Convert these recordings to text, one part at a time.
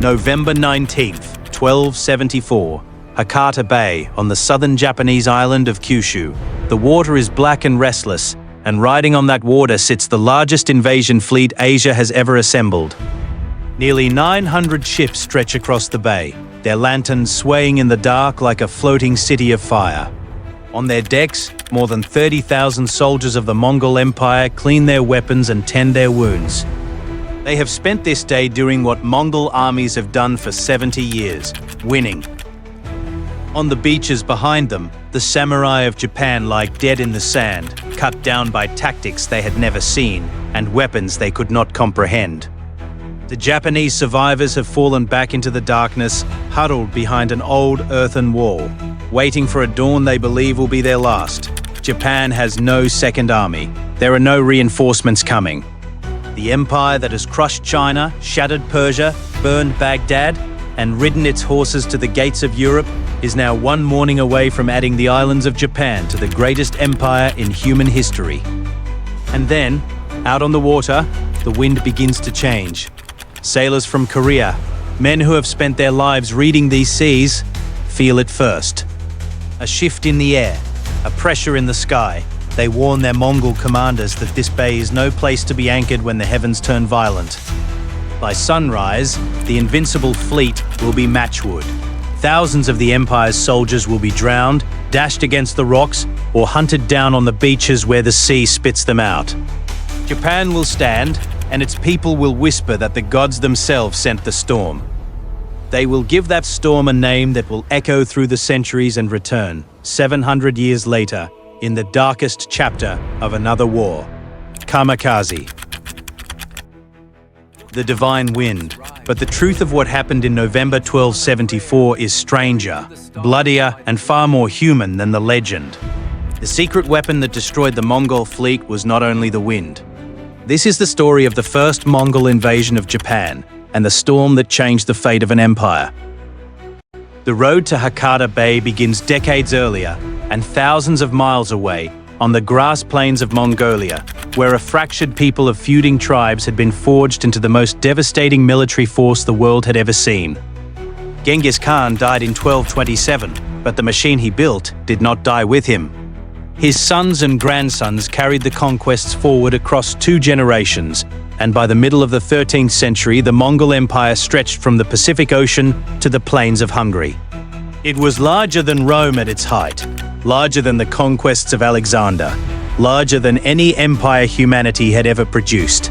November 19th, 1274. Hakata Bay, on the southern Japanese island of Kyushu. The water is black and restless, and riding on that water sits the largest invasion fleet Asia has ever assembled. Nearly 900 ships stretch across the bay, their lanterns swaying in the dark like a floating city of fire. On their decks, more than 30,000 soldiers of the Mongol Empire clean their weapons and tend their wounds. They have spent this day doing what Mongol armies have done for 70 years, winning. On the beaches behind them, the samurai of Japan lie dead in the sand, cut down by tactics they had never seen and weapons they could not comprehend. The Japanese survivors have fallen back into the darkness, huddled behind an old earthen wall, waiting for a dawn they believe will be their last. Japan has no second army. There are no reinforcements coming. The empire that has crushed China, shattered Persia, burned Baghdad, and ridden its horses to the gates of Europe is now one morning away from adding the islands of Japan to the greatest empire in human history. And then, out on the water, the wind begins to change. Sailors from Korea, men who have spent their lives reading these seas, feel it first. A shift in the air, a pressure in the sky. They warn their Mongol commanders that this bay is no place to be anchored when the heavens turn violent. By sunrise, the invincible fleet will be matchwood. Thousands of the Empire's soldiers will be drowned, dashed against the rocks, or hunted down on the beaches where the sea spits them out. Japan will stand, and its people will whisper that the gods themselves sent the storm. They will give that storm a name that will echo through the centuries and return, 700 years later, in the darkest chapter of another war. Kamikaze. The divine wind. But the truth of what happened in November 1274 is stranger, bloodier, and far more human than the legend. The secret weapon that destroyed the Mongol fleet was not only the wind. This is the story of the first Mongol invasion of Japan and the storm that changed the fate of an empire. The road to Hakata Bay begins decades earlier and thousands of miles away on the grass plains of Mongolia, where a fractured people of feuding tribes had been forged into the most devastating military force the world had ever seen. Genghis Khan died in 1227, but the machine he built did not die with him. His sons and grandsons carried the conquests forward across 2 generations, and by the middle of the 13th century, the Mongol Empire stretched from the Pacific Ocean to the plains of Hungary. It was larger than Rome at its height, larger than the conquests of Alexander, larger than any empire humanity had ever produced.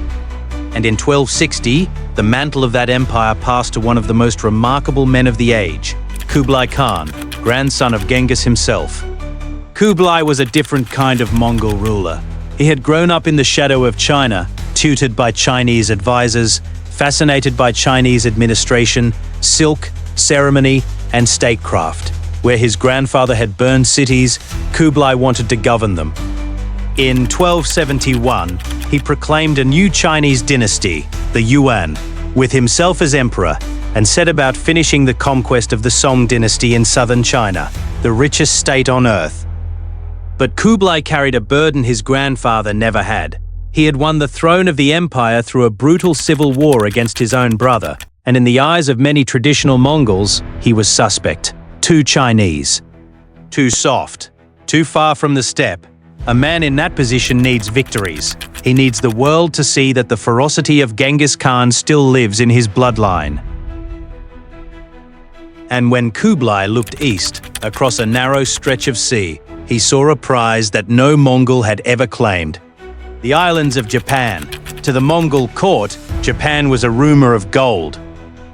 And in 1260, the mantle of that empire passed to one of the most remarkable men of the age, Kublai Khan, grandson of Genghis himself. Kublai was a different kind of Mongol ruler. He had grown up in the shadow of China, tutored by Chinese advisors, fascinated by Chinese administration, silk, ceremony, and statecraft. Where his grandfather had burned cities, Kublai wanted to govern them. In 1271, he proclaimed a new Chinese dynasty, the Yuan, with himself as emperor, and set about finishing the conquest of the Song dynasty in southern China, the richest state on earth. But Kublai carried a burden his grandfather never had. He had won the throne of the empire through a brutal civil war against his own brother, and in the eyes of many traditional Mongols, he was suspect. Too Chinese. Too soft. Too far from the steppe. A man in that position needs victories. He needs the world to see that the ferocity of Genghis Khan still lives in his bloodline. And when Kublai looked east, across a narrow stretch of sea, he saw a prize that no Mongol had ever claimed. The islands of Japan. To the Mongol court, Japan was a rumor of gold.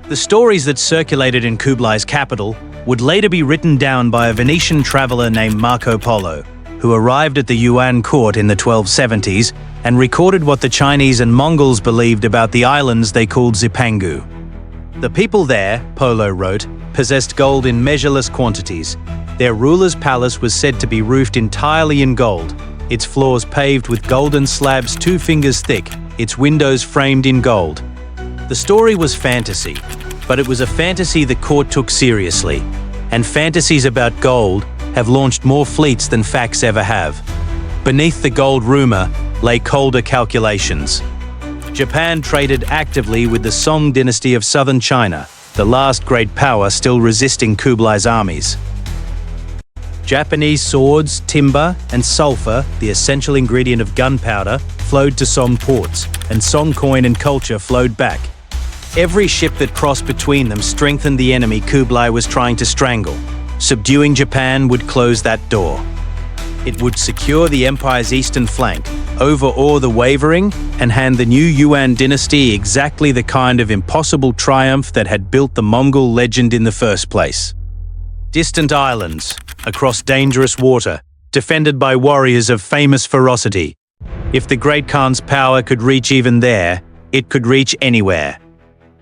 The stories that circulated in Kublai's capital would later be written down by a Venetian traveler named Marco Polo, who arrived at the Yuan court in the 1270s and recorded what the Chinese and Mongols believed about the islands they called Zipangu. The people there, Polo wrote, possessed gold in measureless quantities. Their ruler's palace was said to be roofed entirely in gold, its floors paved with golden slabs 2 fingers thick, its windows framed in gold. The story was fantasy, but it was a fantasy the court took seriously, and fantasies about gold have launched more fleets than facts ever have. Beneath the gold rumor lay colder calculations. Japan traded actively with the Song dynasty of southern China, the last great power still resisting Kublai's armies. Japanese swords, timber, and sulfur, the essential ingredient of gunpowder, flowed to Song ports, and Song coin and culture flowed back. Every ship that crossed between them strengthened the enemy Kublai was trying to strangle. Subduing Japan would close that door. It would secure the empire's eastern flank, overawe the wavering, and hand the new Yuan dynasty exactly the kind of impossible triumph that had built the Mongol legend in the first place. Distant islands, across dangerous water, defended by warriors of famous ferocity. If the Great Khan's power could reach even there, it could reach anywhere.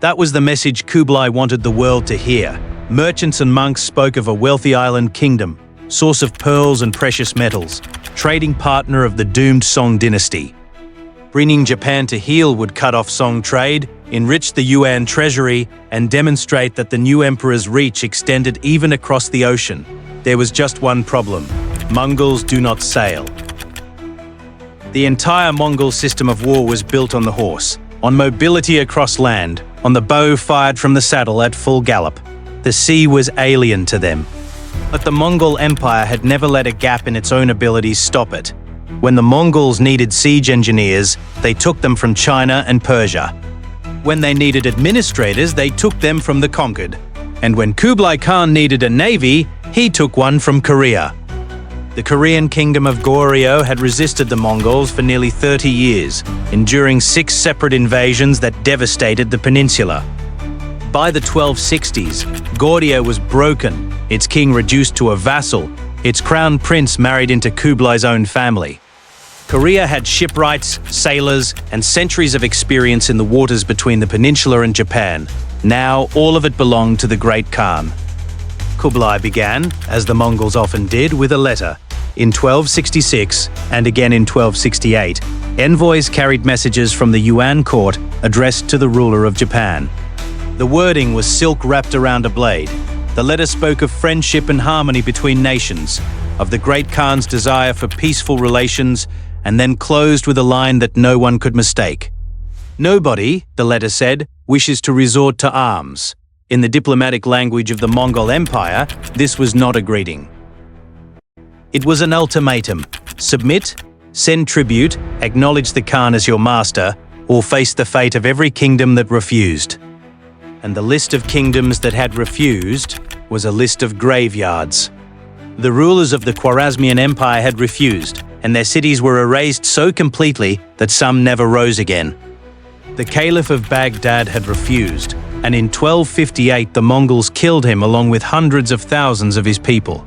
That was the message Kublai wanted the world to hear. Merchants and monks spoke of a wealthy island kingdom, source of pearls and precious metals, trading partner of the doomed Song dynasty. Bringing Japan to heel would cut off Song trade, enrich the Yuan treasury, and demonstrate that the new emperor's reach extended even across the ocean. There was just one problem: Mongols do not sail. The entire Mongol system of war was built on the horse, on mobility across land, on the bow fired from the saddle at full gallop. The sea was alien to them. But the Mongol Empire had never let a gap in its own abilities stop it. When the Mongols needed siege engineers, they took them from China and Persia. When they needed administrators, they took them from the conquered. And when Kublai Khan needed a navy, he took one from Korea. The Korean kingdom of Goryeo had resisted the Mongols for nearly 30 years, enduring 6 separate invasions that devastated the peninsula. By the 1260s, Goryeo was broken, its king reduced to a vassal, its crown prince married into Kublai's own family. Korea had shipwrights, sailors, and centuries of experience in the waters between the peninsula and Japan. Now, all of it belonged to the Great Khan. Kublai began, as the Mongols often did, with a letter. In 1266, and again in 1268, envoys carried messages from the Yuan court addressed to the ruler of Japan. The wording was silk wrapped around a blade. The letter spoke of friendship and harmony between nations, of the Great Khan's desire for peaceful relations, and then closed with a line that no one could mistake. Nobody, the letter said, wishes to resort to arms. In the diplomatic language of the Mongol Empire, this was not a greeting. It was an ultimatum: submit, send tribute, acknowledge the Khan as your master, or face the fate of every kingdom that refused. And the list of kingdoms that had refused was a list of graveyards. The rulers of the Khwarezmian Empire had refused, and their cities were erased so completely that some never rose again. The Caliph of Baghdad had refused, and in 1258 the Mongols killed him along with hundreds of thousands of his people.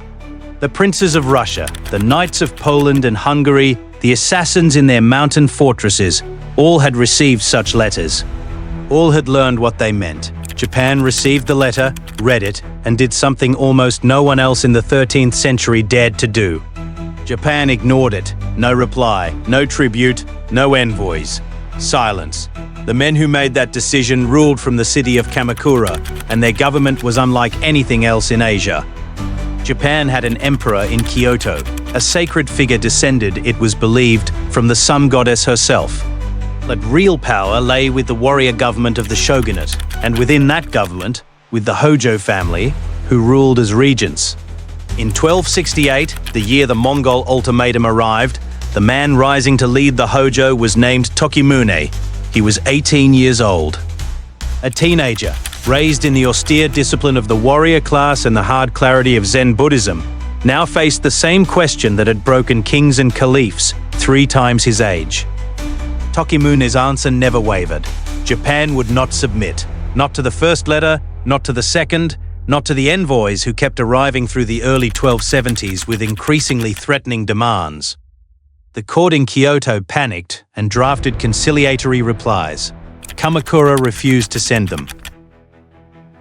The princes of Russia, the knights of Poland and Hungary, the assassins in their mountain fortresses, all had received such letters. All had learned what they meant. Japan received the letter, read it, and did something almost no one else in the 13th century dared to do. Japan ignored it. No reply, no tribute, no envoys. Silence. The men who made that decision ruled from the city of Kamakura, and their government was unlike anything else in Asia. Japan had an emperor in Kyoto. A sacred figure descended, it was believed, from the sun goddess herself. But real power lay with the warrior government of the shogunate, and within that government, with the Hojo family, who ruled as regents. In 1268, the year the Mongol ultimatum arrived, the man rising to lead the Hojo was named Tokimune. He was 18 years old. A teenager, raised in the austere discipline of the warrior class and the hard clarity of Zen Buddhism, now faced the same question that had broken kings and caliphs 3 times his age. Tokimune's answer never wavered. Japan would not submit. Not to the first letter, not to the second, not to the envoys who kept arriving through the early 1270s with increasingly threatening demands. The court in Kyoto panicked and drafted conciliatory replies. Kamakura refused to send them.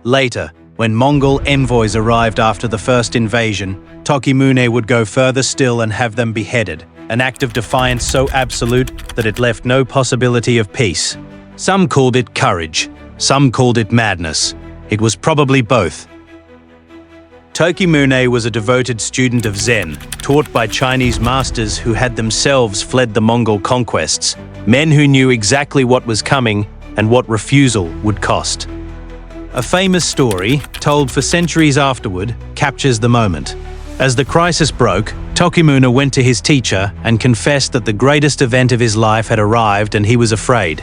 Later, when Mongol envoys arrived after the first invasion, Tokimune would go further still and have them beheaded, an act of defiance so absolute that it left no possibility of peace. Some called it courage, some called it madness. It was probably both. Tokimune was a devoted student of Zen, taught by Chinese masters who had themselves fled the Mongol conquests, men who knew exactly what was coming and what refusal would cost. A famous story, told for centuries afterward, captures the moment. As the crisis broke, Tokimune went to his teacher and confessed that the greatest event of his life had arrived and he was afraid.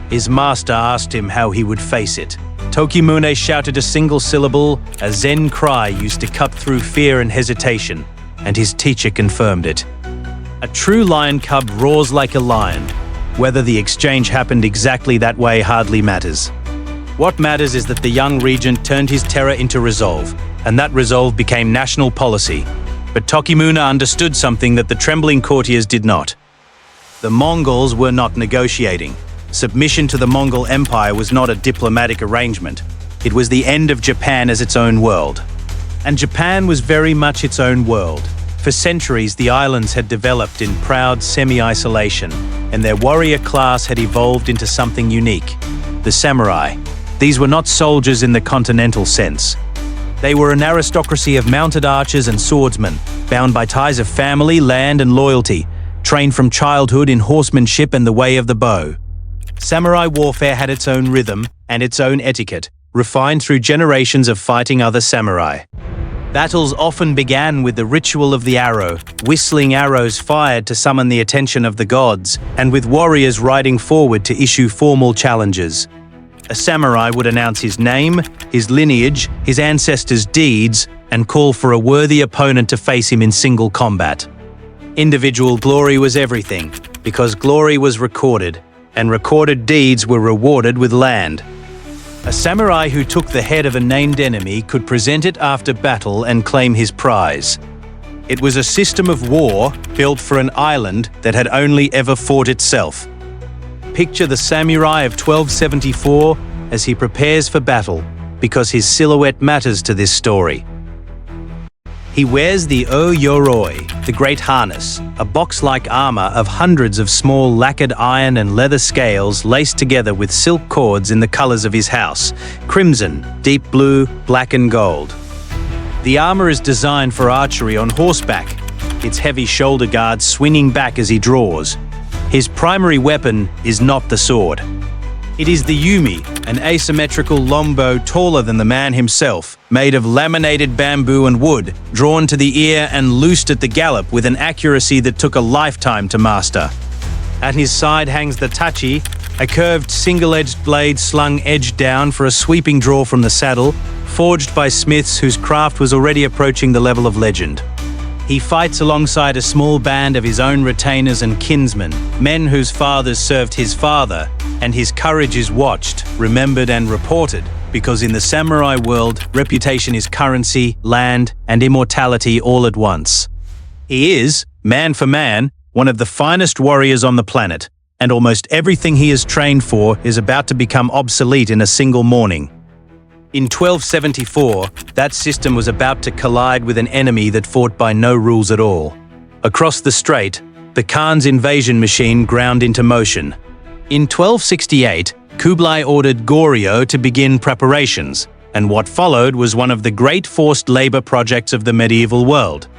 His master asked him how he would face it. Tokimune shouted a single syllable, a Zen cry used to cut through fear and hesitation, and his teacher confirmed it. A true lion cub roars like a lion. Whether the exchange happened exactly that way hardly matters. What matters is that the young regent turned his terror into resolve, and that resolve became national policy. But Tokimune understood something that the trembling courtiers did not. The Mongols were not negotiating. Submission to the Mongol Empire was not a diplomatic arrangement. It was the end of Japan as its own world. And Japan was very much its own world. For centuries, the islands had developed in proud semi-isolation, and their warrior class had evolved into something unique: the samurai. These were not soldiers in the continental sense. They were an aristocracy of mounted archers and swordsmen, bound by ties of family, land, and loyalty, trained from childhood in horsemanship and the way of the bow. Samurai warfare had its own rhythm and its own etiquette, refined through generations of fighting other samurai. Battles often began with the ritual of the arrow, whistling arrows fired to summon the attention of the gods, and with warriors riding forward to issue formal challenges. A samurai would announce his name, his lineage, his ancestors' deeds, and call for a worthy opponent to face him in single combat. Individual glory was everything, because glory was recorded, and recorded deeds were rewarded with land. A samurai who took the head of a named enemy could present it after battle and claim his prize. It was a system of war built for an island that had only ever fought itself. Picture the samurai of 1274 as he prepares for battle, because his silhouette matters to this story. He wears the O-yoroi, the great harness, a box-like armor of hundreds of small lacquered iron and leather scales laced together with silk cords in the colors of his house: crimson, deep blue, black and gold. The armor is designed for archery on horseback, its heavy shoulder guards swinging back as he draws. His primary weapon is not the sword. It is the yumi, an asymmetrical longbow taller than the man himself, made of laminated bamboo and wood, drawn to the ear and loosed at the gallop with an accuracy that took a lifetime to master. At his side hangs the tachi, a curved single-edged blade slung edge down for a sweeping draw from the saddle, forged by smiths whose craft was already approaching the level of legend. He fights alongside a small band of his own retainers and kinsmen, men whose fathers served his father, and his courage is watched, remembered and reported, because in the samurai world, reputation is currency, land, and immortality all at once. He is, man for man, one of the finest warriors on the planet, and almost everything he is trained for is about to become obsolete in a single morning. In 1274, that system was about to collide with an enemy that fought by no rules at all. Across the strait, the Khan's invasion machine ground into motion. In 1268, Kublai ordered Goryeo to begin preparations, and what followed was one of the great forced labor projects of the medieval world.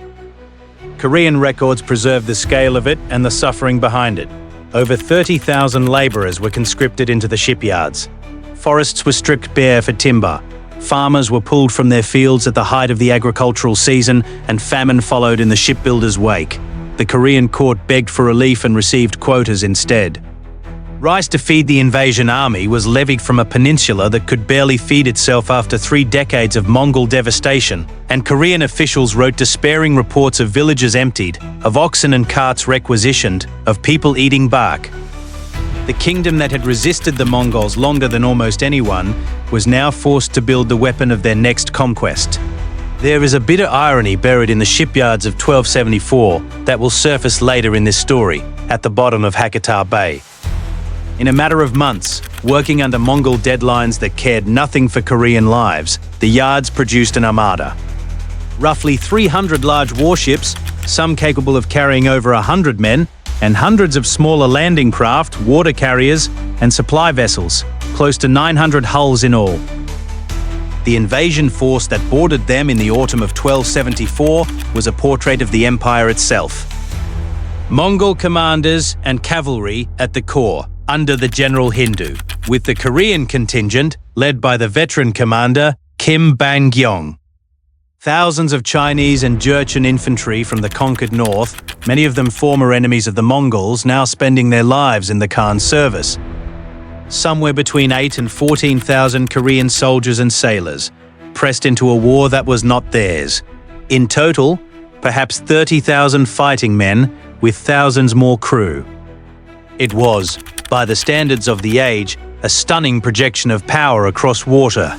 Korean records preserve the scale of it and the suffering behind it. Over 30,000 laborers were conscripted into the shipyards. Forests were stripped bare for timber. Farmers were pulled from their fields at the height of the agricultural season, and famine followed in the shipbuilders' wake. The Korean court begged for relief and received quotas instead. Rice to feed the invasion army was levied from a peninsula that could barely feed itself after 3 decades of Mongol devastation, and Korean officials wrote despairing reports of villages emptied, of oxen and carts requisitioned, of people eating bark. The kingdom that had resisted the Mongols longer than almost anyone was now forced to build the weapon of their next conquest. There is a bitter irony buried in the shipyards of 1274 that will surface later in this story, at the bottom of Hakata Bay. In a matter of months, working under Mongol deadlines that cared nothing for Korean lives, the yards produced an armada. Roughly 300 large warships, some capable of carrying over 100 men, and hundreds of smaller landing craft, water carriers, and supply vessels, close to 900 hulls in all. The invasion force that boarded them in the autumn of 1274 was a portrait of the empire itself. Mongol commanders and cavalry at the core, under the General Hindu, with the Korean contingent led by the veteran commander Kim Bang-gyong. Thousands of Chinese and Jurchen infantry from the conquered north, many of them former enemies of the Mongols, now spending their lives in the Khan's service. Somewhere between 8,000 and 14,000 Korean soldiers and sailors, pressed into a war that was not theirs. In total, perhaps 30,000 fighting men, with thousands more crew. It was, by the standards of the age, a stunning projection of power across water,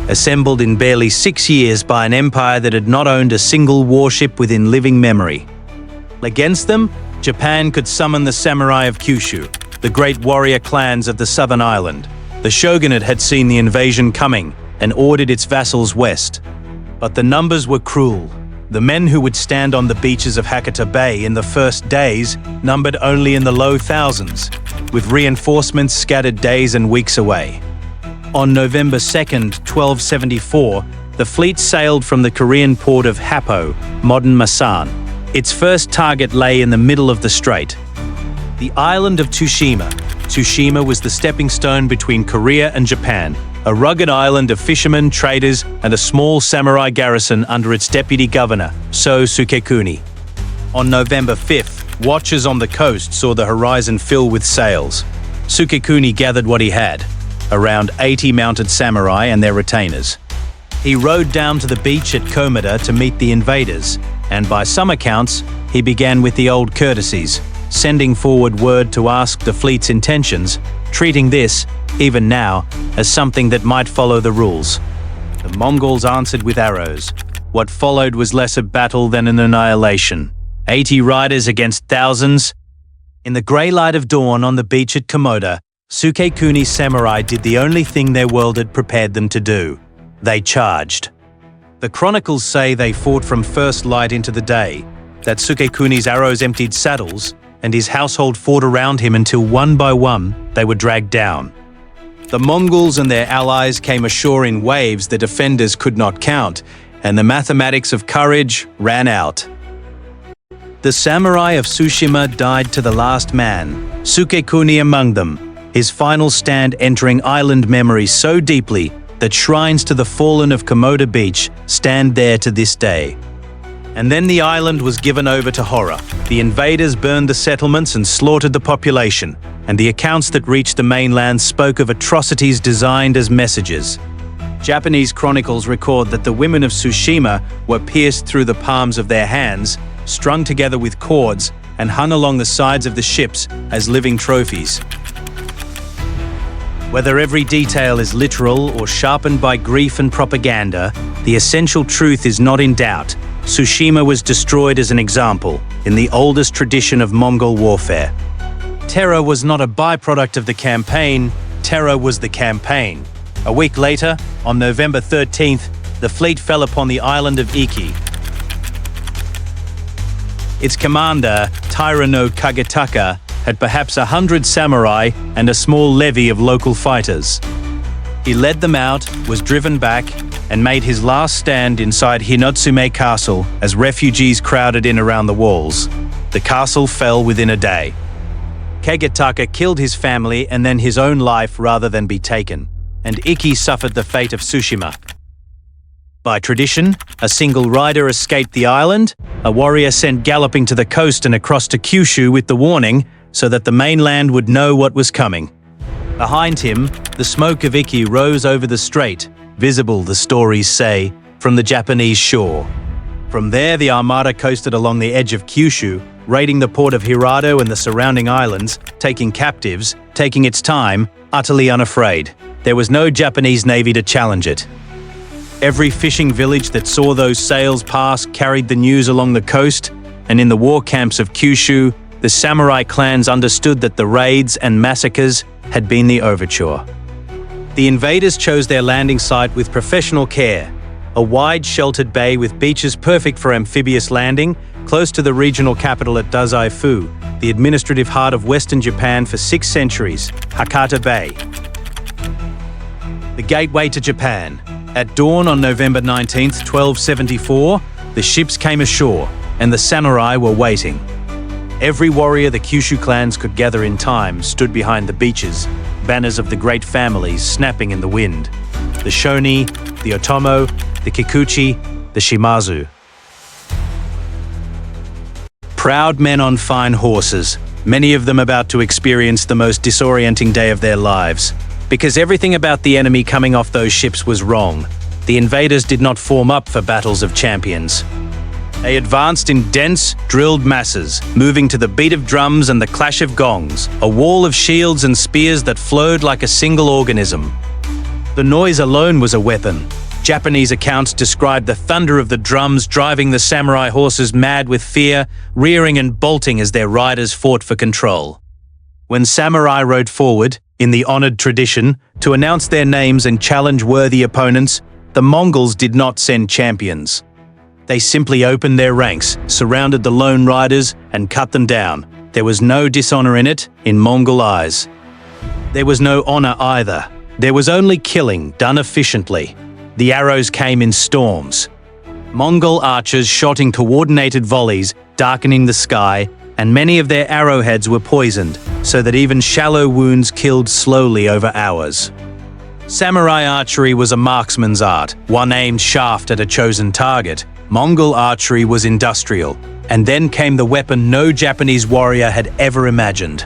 assembled in barely 6 years by an empire that had not owned a single warship within living memory. Against them, Japan could summon the samurai of Kyushu, the great warrior clans of the southern island. The shogunate had seen the invasion coming and ordered its vassals west. But the numbers were cruel. The men who would stand on the beaches of Hakata Bay in the first days numbered only in the low thousands, with reinforcements scattered days and weeks away. On November 2nd, 1274, the fleet sailed from the Korean port of Happo, modern Masan. Its first target lay in the middle of the strait, the island of Tsushima. Tsushima was the stepping stone between Korea and Japan, a rugged island of fishermen, traders, and a small samurai garrison under its deputy governor, So Sukekuni. On November 5th, watchers on the coast saw the horizon fill with sails. Sukekuni gathered what he had, around 80 mounted samurai and their retainers. He rowed down to the beach at Komada to meet the invaders, and by some accounts, he began with the old courtesies, sending forward word to ask the fleet's intentions, treating this, even now, as something that might follow the rules. The Mongols answered with arrows. What followed was less a battle than an annihilation. 80 riders against thousands. In the grey light of dawn on the beach at Komoda, Sukekuni's samurai did the only thing their world had prepared them to do. They charged. The chronicles say they fought from first light into the day, that Sukekuni's arrows emptied saddles, and his household fought around him until one by one they were dragged down. The Mongols and their allies came ashore in waves the defenders could not count, and the mathematics of courage ran out. The samurai of Tsushima died to the last man, Sukekuni among them, his final stand entering island memory so deeply that shrines to the fallen of Komoda Beach stand there to this day. And then the island was given over to horror. The invaders burned the settlements and slaughtered the population, and the accounts that reached the mainland spoke of atrocities designed as messages. Japanese chronicles record that the women of Tsushima were pierced through the palms of their hands, strung together with cords, and hung along the sides of the ships as living trophies. Whether every detail is literal or sharpened by grief and propaganda, the essential truth is not in doubt. Tsushima was destroyed as an example in the oldest tradition of Mongol warfare. Terror was not a byproduct of the campaign, terror was the campaign. A week later, on November 13th, the fleet fell upon the island of Iki. Its commander, Taira no Kagetaka, had perhaps 100 samurai and a small levy of local fighters. He led them out, was driven back, and made his last stand inside Hinotsume Castle as refugees crowded in around the walls. The castle fell within a day. Kagetaka killed his family and then his own life rather than be taken, and Iki suffered the fate of Tsushima. By tradition, a single rider escaped the island, a warrior sent galloping to the coast and across to Kyushu with the warning so that the mainland would know what was coming. Behind him, the smoke of Iki rose over the strait, visible, the stories say, from the Japanese shore. From there, the armada coasted along the edge of Kyushu, raiding the port of Hirado and the surrounding islands, taking captives, taking its time, utterly unafraid. There was no Japanese navy to challenge it. Every fishing village that saw those sails pass carried the news along the coast, and in the war camps of Kyushu, the samurai clans understood that the raids and massacres had been the overture. The invaders chose their landing site with professional care, a wide sheltered bay with beaches perfect for amphibious landing, close to the regional capital at Dazaifu, the administrative heart of Western Japan for 6 centuries, Hakata Bay. The gateway to Japan. At dawn on November 19, 1274, the ships came ashore, and the samurai were waiting. Every warrior the Kyushu clans could gather in time stood behind the beaches, banners of the great families snapping in the wind. the Shoni, the Otomo, the Kikuchi, the Shimazu. Proud men on fine horses, many of them about to experience the most disorienting day of their lives. Because everything about the enemy coming off those ships was wrong, the invaders did not form up for battles of champions. They advanced in dense, drilled masses, moving to the beat of drums and the clash of gongs, a wall of shields and spears that flowed like a single organism. The noise alone was a weapon. Japanese accounts describe the thunder of the drums driving the samurai horses mad with fear, rearing and bolting as their riders fought for control. When samurai rode forward, in the honored tradition, to announce their names and challenge worthy opponents, the Mongols did not send champions. They simply opened their ranks, surrounded the lone riders, and cut them down. There was no dishonor in it, in Mongol eyes. There was no honor either. There was only killing, done efficiently. The arrows came in storms. Mongol archers shot in coordinated volleys, darkening the sky, and many of their arrowheads were poisoned, so that even shallow wounds killed slowly over hours. Samurai archery was a marksman's art, one aimed shaft at a chosen target. Mongol archery was industrial, and then came the weapon no Japanese warrior had ever imagined.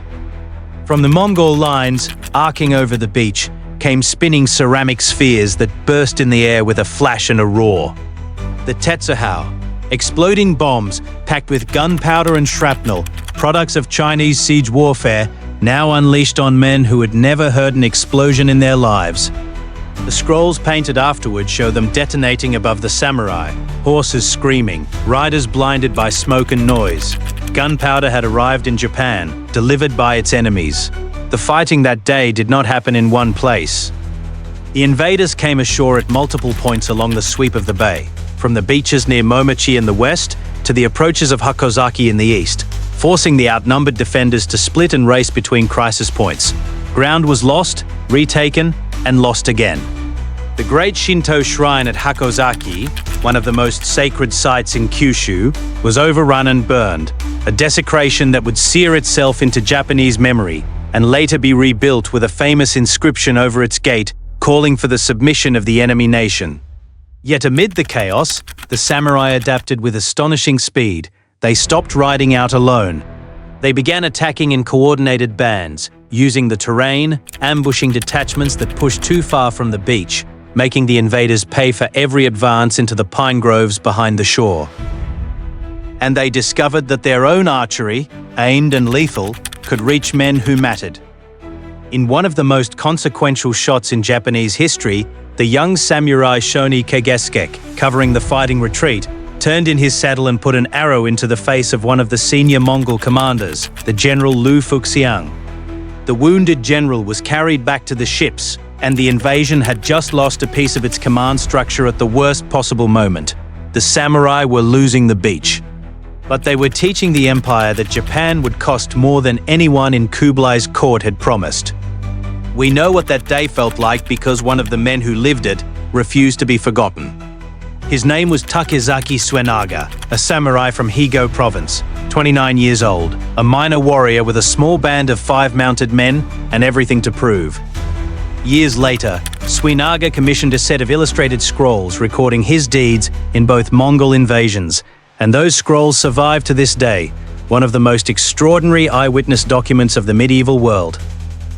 From the Mongol lines, arcing over the beach, came spinning ceramic spheres that burst in the air with a flash and a roar. The Tetsuhao, exploding bombs packed with gunpowder and shrapnel, products of Chinese siege warfare, now unleashed on men who had never heard an explosion in their lives. The scrolls painted afterward show them detonating above the samurai, horses screaming, riders blinded by smoke and noise. Gunpowder had arrived in Japan, delivered by its enemies. The fighting that day did not happen in one place. The invaders came ashore at multiple points along the sweep of the bay, from the beaches near Momochi in the west to the approaches of Hakozaki in the east, forcing the outnumbered defenders to split and race between crisis points. Ground was lost, retaken, and lost again. The great Shinto shrine at Hakozaki, one of the most sacred sites in Kyushu, was overrun and burned, a desecration that would sear itself into Japanese memory and later be rebuilt with a famous inscription over its gate calling for the submission of the enemy nation. Yet amid the chaos, the samurai adapted with astonishing speed. They stopped riding out alone. They began attacking in coordinated bands, using the terrain, ambushing detachments that pushed too far from the beach, making the invaders pay for every advance into the pine groves behind the shore. And they discovered that their own archery, aimed and lethal, could reach men who mattered. In one of the most consequential shots in Japanese history, the young samurai Shoni Kagesuke, covering the fighting retreat, turned in his saddle and put an arrow into the face of one of the senior Mongol commanders, the General Lu Fuxiang. The wounded general was carried back to the ships, and the invasion had just lost a piece of its command structure at the worst possible moment. The samurai were losing the beach. But they were teaching the empire that Japan would cost more than anyone in Kublai's court had promised. We know what that day felt like because one of the men who lived it refused to be forgotten. His name was Takezaki Suenaga, a samurai from Higo province, 29 years old, a minor warrior with a small band of 5 mounted men and everything to prove. Years later, Suenaga commissioned a set of illustrated scrolls recording his deeds in both Mongol invasions, and those scrolls survive to this day, one of the most extraordinary eyewitness documents of the medieval world.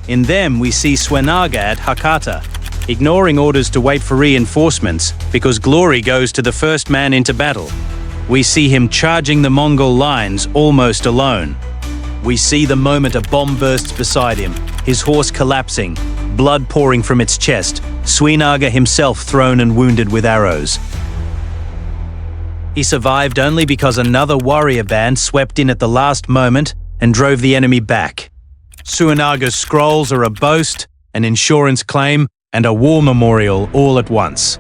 In them, we see Suenaga at Hakata, ignoring orders to wait for reinforcements because glory goes to the first man into battle. We see him charging the Mongol lines almost alone. We see the moment a bomb bursts beside him, his horse collapsing, blood pouring from its chest, Suenaga himself thrown and wounded with arrows. He survived only because another warrior band swept in at the last moment and drove the enemy back. Suenaga's scrolls are a boast, an insurance claim, and a war memorial all at once.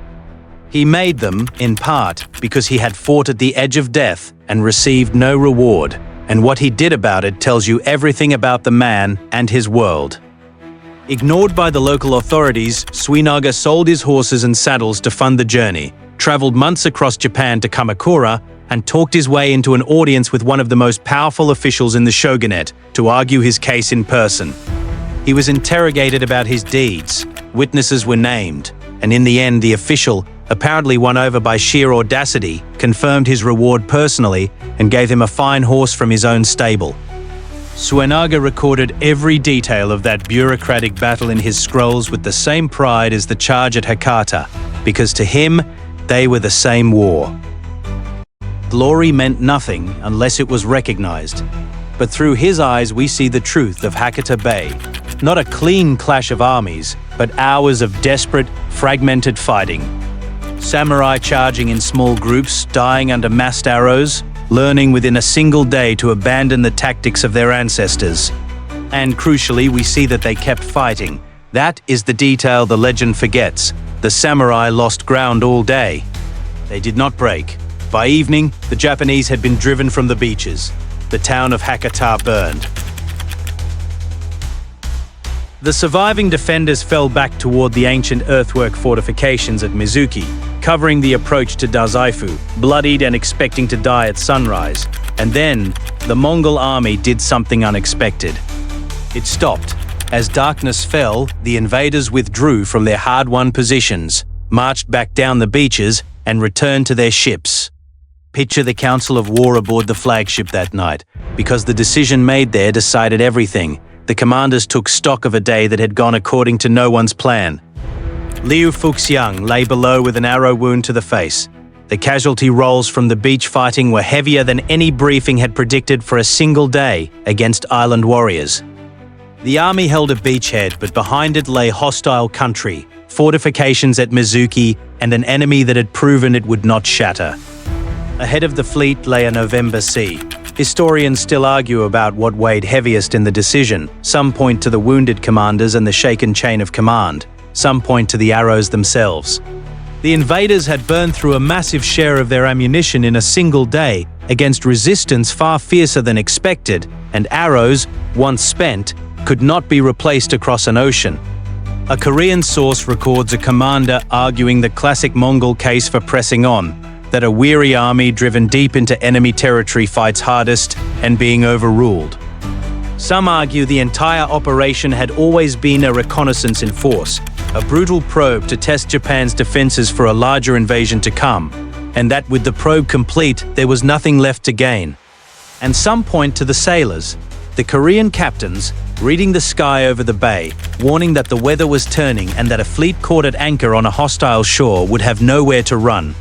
He made them, in part, because he had fought at the edge of death and received no reward, and what he did about it tells you everything about the man and his world. Ignored by the local authorities, Suenaga sold his horses and saddles to fund the journey, traveled months across Japan to Kamakura, and talked his way into an audience with one of the most powerful officials in the shogunate to argue his case in person. He was interrogated about his deeds, witnesses were named, and in the end the official, apparently won over by sheer audacity, confirmed his reward personally and gave him a fine horse from his own stable. Suenaga recorded every detail of that bureaucratic battle in his scrolls with the same pride as the charge at Hakata, because to him, they were the same war. Glory meant nothing unless it was recognized, but through his eyes we see the truth of Hakata Bay. Not a clean clash of armies, but hours of desperate, fragmented fighting. Samurai charging in small groups, dying under massed arrows, learning within a single day to abandon the tactics of their ancestors. And crucially, we see that they kept fighting. That is the detail the legend forgets. The samurai lost ground all day. They did not break. By evening, the Japanese had been driven from the beaches. The town of Hakata burned. The surviving defenders fell back toward the ancient earthwork fortifications at Mizuki, covering the approach to Dazaifu, bloodied and expecting to die at sunrise. And then, the Mongol army did something unexpected. It stopped. As darkness fell, the invaders withdrew from their hard-won positions, marched back down the beaches, and returned to their ships. Picture the Council of War aboard the flagship that night, because the decision made there decided everything. The commanders took stock of a day that had gone according to no one's plan. Liu Fuxiang lay below with an arrow wound to the face. The casualty rolls from the beach fighting were heavier than any briefing had predicted for a single day against island warriors. The army held a beachhead, but behind it lay hostile country, fortifications at Mizuki, and an enemy that had proven it would not shatter. Ahead of the fleet lay a November sea. Historians still argue about what weighed heaviest in the decision. Some point to the wounded commanders and the shaken chain of command. Some point to the arrows themselves. The invaders had burned through a massive share of their ammunition in a single day against resistance far fiercer than expected, and arrows, once spent, could not be replaced across an ocean. A Korean source records a commander arguing the classic Mongol case for pressing on, that a weary army driven deep into enemy territory fights hardest and being overruled. Some argue the entire operation had always been a reconnaissance in force, a brutal probe to test Japan's defenses for a larger invasion to come, and that with the probe complete, there was nothing left to gain. And some point to the sailors, the Korean captains, reading the sky over the bay, warning that the weather was turning and that a fleet caught at anchor on a hostile shore would have nowhere to run.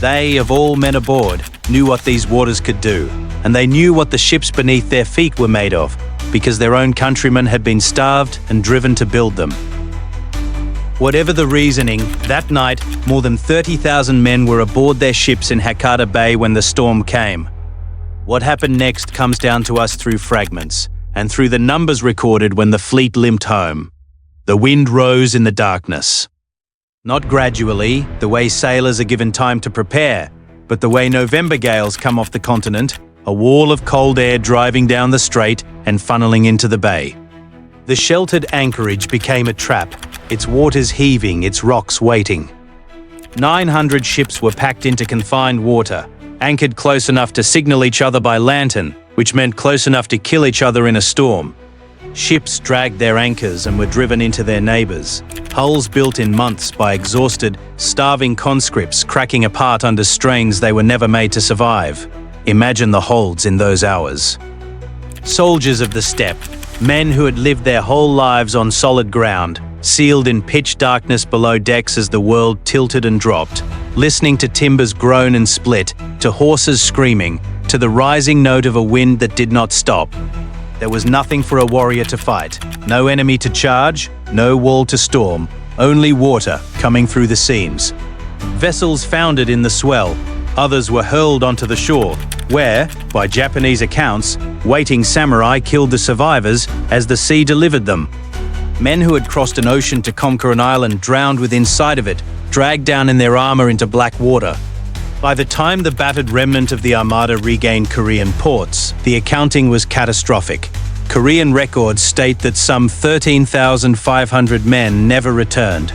They, of all men aboard, knew what these waters could do, and they knew what the ships beneath their feet were made of, because their own countrymen had been starved and driven to build them. Whatever the reasoning, that night, more than 30,000 men were aboard their ships in Hakata Bay when the storm came. What happened next comes down to us through fragments, and through the numbers recorded when the fleet limped home. The wind rose in the darkness. Not gradually, the way sailors are given time to prepare, but the way November gales come off the continent, a wall of cold air driving down the strait and funneling into the bay. The sheltered anchorage became a trap, its waters heaving, its rocks waiting. 900 ships were packed into confined water, anchored close enough to signal each other by lantern, which meant close enough to kill each other in a storm. Ships dragged their anchors and were driven into their neighbors. Hulls built in months by exhausted, starving conscripts cracking apart under strains they were never made to survive. Imagine the holds in those hours. Soldiers of the steppe, men who had lived their whole lives on solid ground, sealed in pitch darkness below decks as the world tilted and dropped, listening to timbers groan and split, to horses screaming, to the rising note of a wind that did not stop. There was nothing for a warrior to fight, no enemy to charge, no wall to storm, only water coming through the seams. Vessels foundered in the swell, others were hurled onto the shore, where, by Japanese accounts, waiting samurai killed the survivors as the sea delivered them. Men who had crossed an ocean to conquer an island drowned within sight of it, dragged down in their armor into black water. By the time the battered remnant of the Armada regained Korean ports, the accounting was catastrophic. Korean records state that some 13,500 men never returned.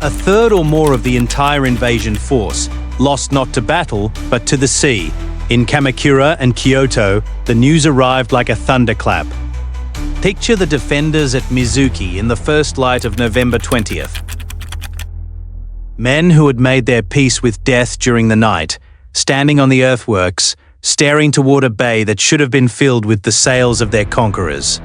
A third or more of the entire invasion force lost not to battle, but to the sea. In Kamakura and Kyoto, the news arrived like a thunderclap. Picture the defenders at Mizuki in the first light of November 20th. Men who had made their peace with death during the night, standing on the earthworks, staring toward a bay that should have been filled with the sails of their conquerors.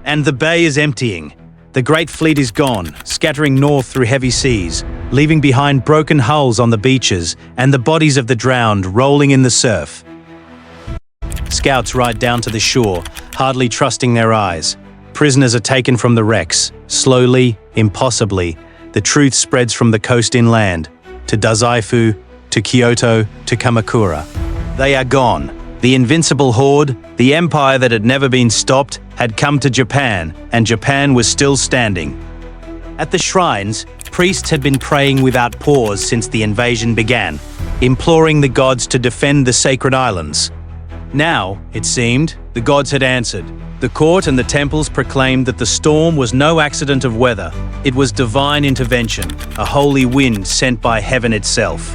And the bay is emptying. The great fleet is gone, scattering north through heavy seas, leaving behind broken hulls on the beaches and the bodies of the drowned rolling in the surf. Scouts ride down to the shore, hardly trusting their eyes. Prisoners are taken from the wrecks. Slowly, impossibly, the truth spreads from the coast inland, to Dazaifu, to Kyoto, to Kamakura. They are gone. The invincible horde, the empire that had never been stopped, had come to Japan, and Japan was still standing. At the shrines, priests had been praying without pause since the invasion began, imploring the gods to defend the sacred islands. Now, it seemed, the gods had answered. The court and the temples proclaimed that the storm was no accident of weather. It was divine intervention, a holy wind sent by heaven itself.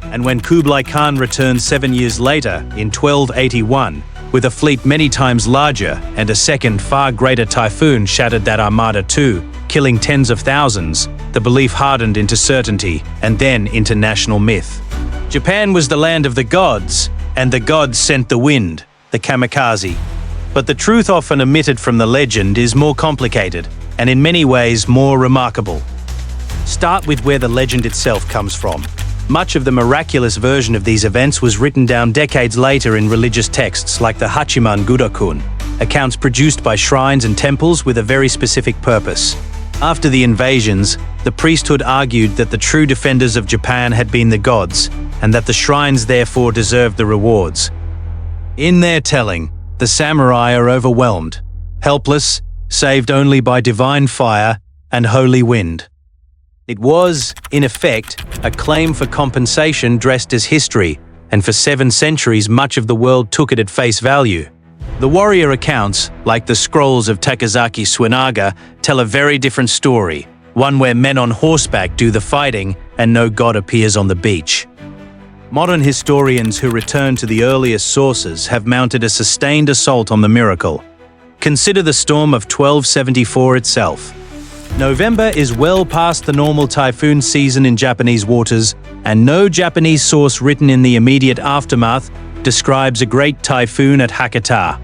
And when Kublai Khan returned 7 years later, in 1281, with a fleet many times larger and a second, far greater typhoon shattered that armada too, killing tens of thousands, the belief hardened into certainty and then into national myth. Japan was the land of the gods, and the gods sent the wind, the Kamikaze. But the truth often omitted from the legend is more complicated, and in many ways more remarkable. Start with where the legend itself comes from. Much of the miraculous version of these events was written down decades later in religious texts like the Hachiman Gudokun, accounts produced by shrines and temples with a very specific purpose. After the invasions, the priesthood argued that the true defenders of Japan had been the gods, and that the shrines therefore deserved the rewards. In their telling, the samurai are overwhelmed, helpless, saved only by divine fire and holy wind. It was, in effect, a claim for compensation dressed as history, and for 7 centuries much of the world took it at face value. The warrior accounts, like the scrolls of Takazaki Suinaga, tell a very different story, one where men on horseback do the fighting and no god appears on the beach. Modern historians who return to the earliest sources have mounted a sustained assault on the miracle. Consider the storm of 1274 itself. November is well past the normal typhoon season in Japanese waters, and no Japanese source written in the immediate aftermath describes a great typhoon at Hakata.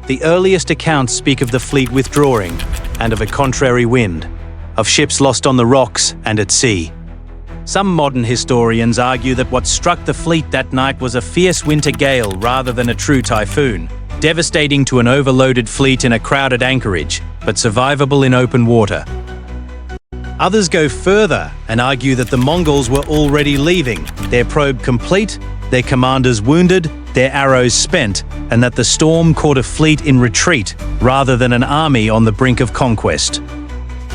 The earliest accounts speak of the fleet withdrawing, and of a contrary wind, of ships lost on the rocks and at sea. Some modern historians argue that what struck the fleet that night was a fierce winter gale rather than a true typhoon, devastating to an overloaded fleet in a crowded anchorage, but survivable in open water. Others go further and argue that the Mongols were already leaving, their probe complete, their commanders wounded, their arrows spent, and that the storm caught a fleet in retreat rather than an army on the brink of conquest.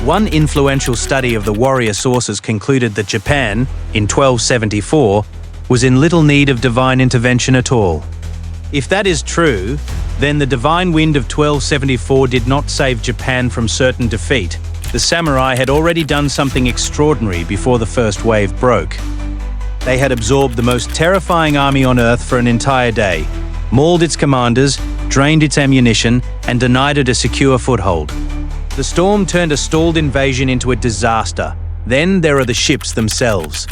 One influential study of the warrior sources concluded that Japan, in 1274, was in little need of divine intervention at all. If that is true, then the divine wind of 1274 did not save Japan from certain defeat. The samurai had already done something extraordinary before the first wave broke. They had absorbed the most terrifying army on earth for an entire day, mauled its commanders, drained its ammunition, and denied it a secure foothold. The storm turned a stalled invasion into a disaster. Then there are the ships themselves.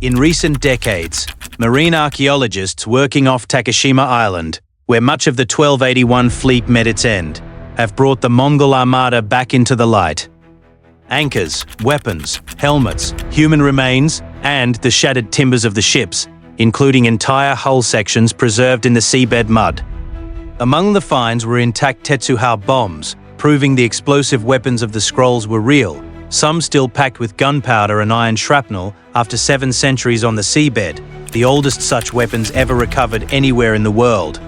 In recent decades, marine archaeologists working off Takeshima Island, where much of the 1281 fleet met its end, have brought the Mongol armada back into the light. Anchors, weapons, helmets, human remains, and the shattered timbers of the ships, including entire hull sections preserved in the seabed mud. Among the finds were intact Tetsuhou bombs, proving the explosive weapons of the scrolls were real, some still packed with gunpowder and iron shrapnel after 7 centuries on the seabed, the oldest such weapons ever recovered anywhere in the world.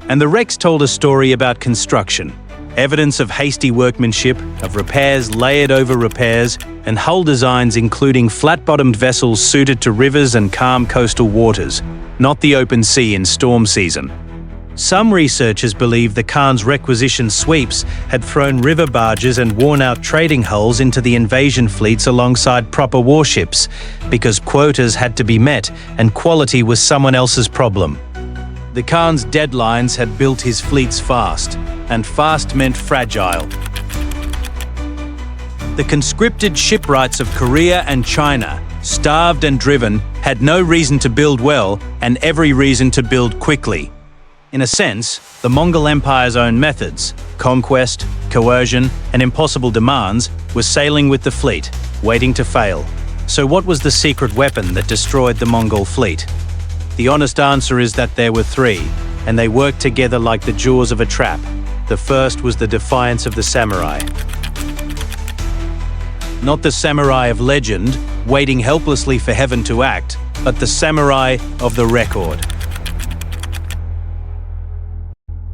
And the wrecks told a story about construction, evidence of hasty workmanship, of repairs layered over repairs, and hull designs including flat-bottomed vessels suited to rivers and calm coastal waters, not the open sea in storm season. Some researchers believe the Khan's requisitioned sweeps had thrown river barges and worn-out trading hulls into the invasion fleets alongside proper warships, because quotas had to be met and quality was someone else's problem. The Khan's deadlines had built his fleets fast, and fast meant fragile. The conscripted shipwrights of Korea and China, starved and driven, had no reason to build well and every reason to build quickly. In a sense, the Mongol Empire's own methods, conquest, coercion, and impossible demands, were sailing with the fleet, waiting to fail. So what was the secret weapon that destroyed the Mongol fleet? The honest answer is that there were three, and they worked together like the jaws of a trap. The first was the defiance of the samurai. Not the samurai of legend, waiting helplessly for heaven to act, but the samurai of the record.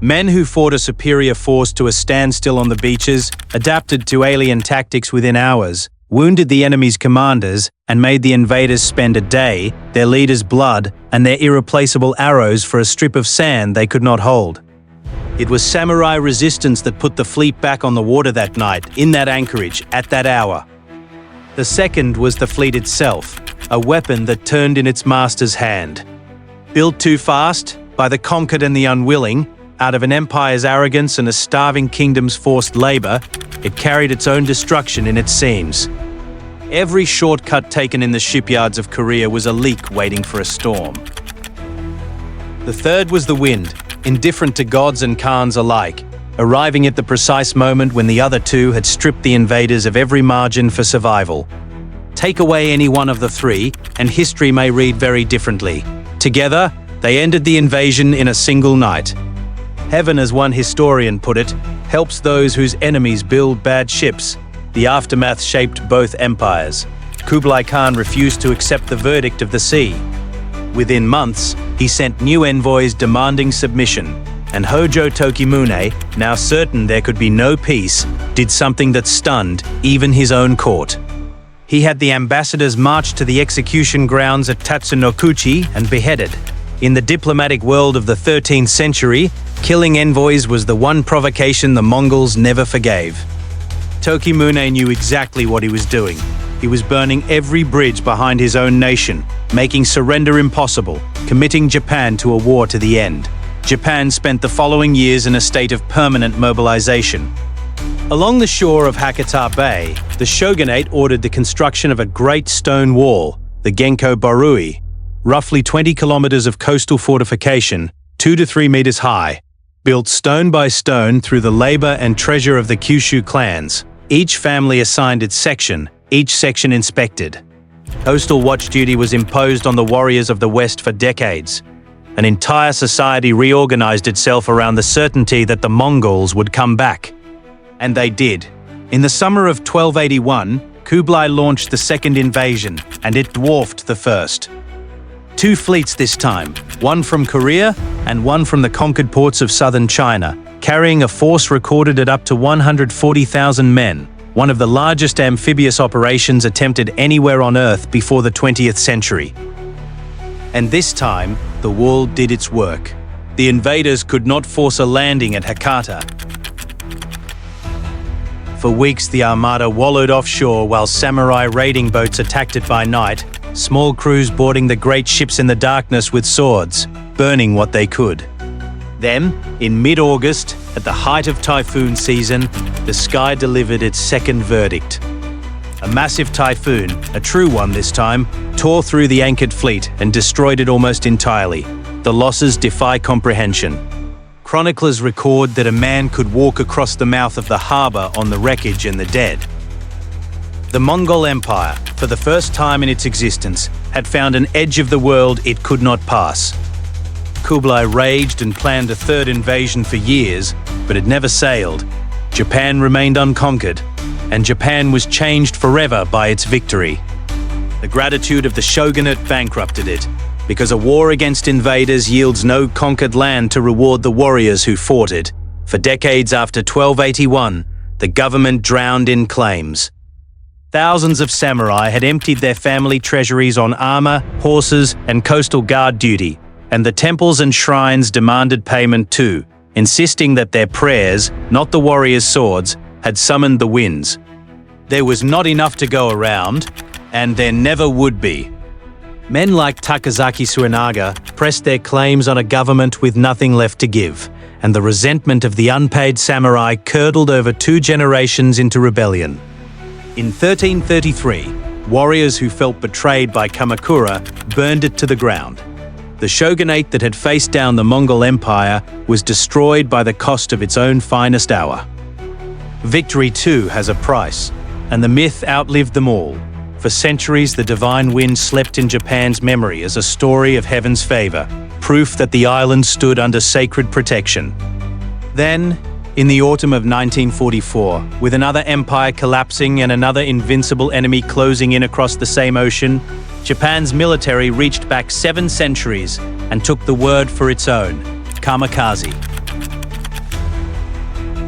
Men who fought a superior force to a standstill on the beaches, adapted to alien tactics within hours, wounded the enemy's commanders, and made the invaders spend a day, their leaders' blood, and their irreplaceable arrows for a strip of sand they could not hold. It was samurai resistance that put the fleet back on the water that night, in that anchorage, at that hour. The second was the fleet itself, a weapon that turned in its master's hand. Built too fast, by the conquered and the unwilling, out of an empire's arrogance and a starving kingdom's forced labor, it carried its own destruction in its seams. Every shortcut taken in the shipyards of Korea was a leak waiting for a storm. The third was the wind, indifferent to gods and Khans alike, arriving at the precise moment when the other two had stripped the invaders of every margin for survival. Take away any one of the three, and history may read very differently. Together, they ended the invasion in a single night. Heaven, as one historian put it, helps those whose enemies build bad ships. The aftermath shaped both empires. Kublai Khan refused to accept the verdict of the sea. Within months, he sent new envoys demanding submission, and Hojo Tokimune, now certain there could be no peace, did something that stunned even his own court. He had the ambassadors marched to the execution grounds at Tatsunokuchi and beheaded. In the diplomatic world of the 13th century, killing envoys was the one provocation the Mongols never forgave. Tokimune knew exactly what he was doing. He was burning every bridge behind his own nation, making surrender impossible, committing Japan to a war to the end. Japan spent the following years in a state of permanent mobilization. Along the shore of Hakata Bay, the shogunate ordered the construction of a great stone wall, the Genko Borui, roughly 20 kilometers of coastal fortification, 2 to 3 meters high, built stone by stone through the labor and treasure of the Kyushu clans. Each family assigned its section, each section inspected. Coastal watch duty was imposed on the warriors of the West for decades. An entire society reorganized itself around the certainty that the Mongols would come back. And they did. In the summer of 1281, Kublai launched the second invasion, and it dwarfed the first. 2 fleets this time, one from Korea and one from the conquered ports of southern China, carrying a force recorded at up to 140,000 men, one of the largest amphibious operations attempted anywhere on Earth before the 20th century. And this time, the wall did its work. The invaders could not force a landing at Hakata. For weeks, the armada wallowed offshore while samurai raiding boats attacked it by night, small crews boarding the great ships in the darkness with swords, burning what they could. Then, in mid-August, at the height of typhoon season, the sky delivered its second verdict. A massive typhoon, a true one this time, tore through the anchored fleet and destroyed it almost entirely. The losses defy comprehension. Chroniclers record that a man could walk across the mouth of the harbor on the wreckage and the dead. The Mongol Empire, for the first time in its existence, had found an edge of the world it could not pass. Kublai raged and planned a third invasion for years, but it never sailed. Japan remained unconquered, and Japan was changed forever by its victory. The gratitude of the shogunate bankrupted it, because a war against invaders yields no conquered land to reward the warriors who fought it. For decades after 1281, the government drowned in claims. Thousands of samurai had emptied their family treasuries on armor, horses, and coastal guard duty, and the temples and shrines demanded payment too, insisting that their prayers, not the warriors' swords, had summoned the winds. There was not enough to go around, and there never would be. Men like Takazaki Suenaga pressed their claims on a government with nothing left to give, and the resentment of the unpaid samurai curdled over 2 generations into rebellion. In 1333, warriors who felt betrayed by Kamakura burned it to the ground. The shogunate that had faced down the Mongol Empire was destroyed by the cost of its own finest hour. Victory too has a price, and the myth outlived them all. For centuries, the divine wind slept in Japan's memory as a story of heaven's favor, proof that the island stood under sacred protection. Then, in the autumn of 1944, with another empire collapsing and another invincible enemy closing in across the same ocean, Japan's military reached back 7 centuries and took the word for its own: Kamikaze.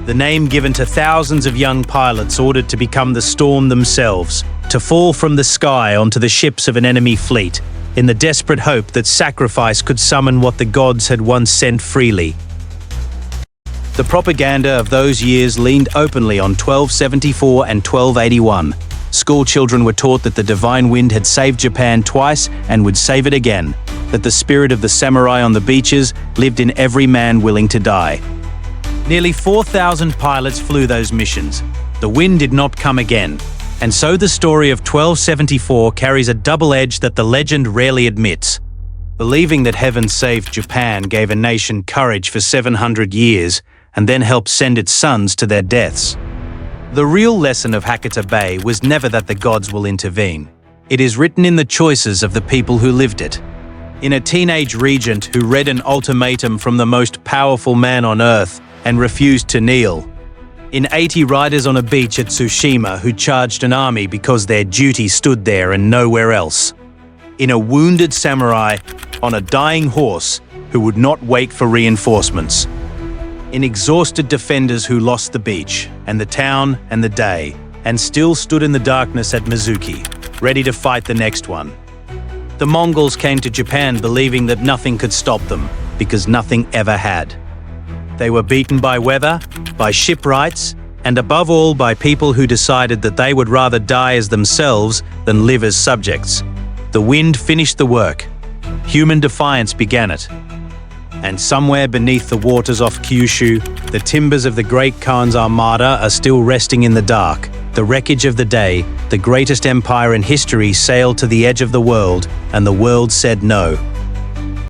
The name given to thousands of young pilots ordered to become the storm themselves, to fall from the sky onto the ships of an enemy fleet, in the desperate hope that sacrifice could summon what the gods had once sent freely. The propaganda of those years leaned openly on 1274 and 1281. School children were taught that the divine wind had saved Japan twice and would save it again, that the spirit of the samurai on the beaches lived in every man willing to die. Nearly 4,000 pilots flew those missions. The wind did not come again. And so the story of 1274 carries a double edge that the legend rarely admits. Believing that heaven saved Japan gave a nation courage for 700 years and then helped send its sons to their deaths. The real lesson of Hakata Bay was never that the gods will intervene. It is written in the choices of the people who lived it. In a teenage regent who read an ultimatum from the most powerful man on earth and refused to kneel. In 80 riders on a beach at Tsushima who charged an army because their duty stood there and nowhere else. In a wounded samurai on a dying horse who would not wait for reinforcements. In exhausted defenders who lost the beach, and the town, and the day, and still stood in the darkness at Mizuki, ready to fight the next one. The Mongols came to Japan believing that nothing could stop them, because nothing ever had. They were beaten by weather, by shipwrights, and above all by people who decided that they would rather die as themselves than live as subjects. The wind finished the work. Human defiance began it. And somewhere beneath the waters off Kyushu, the timbers of the Great Khan's armada are still resting in the dark. The wreckage of the day, the greatest empire in history sailed to the edge of the world, and the world said no.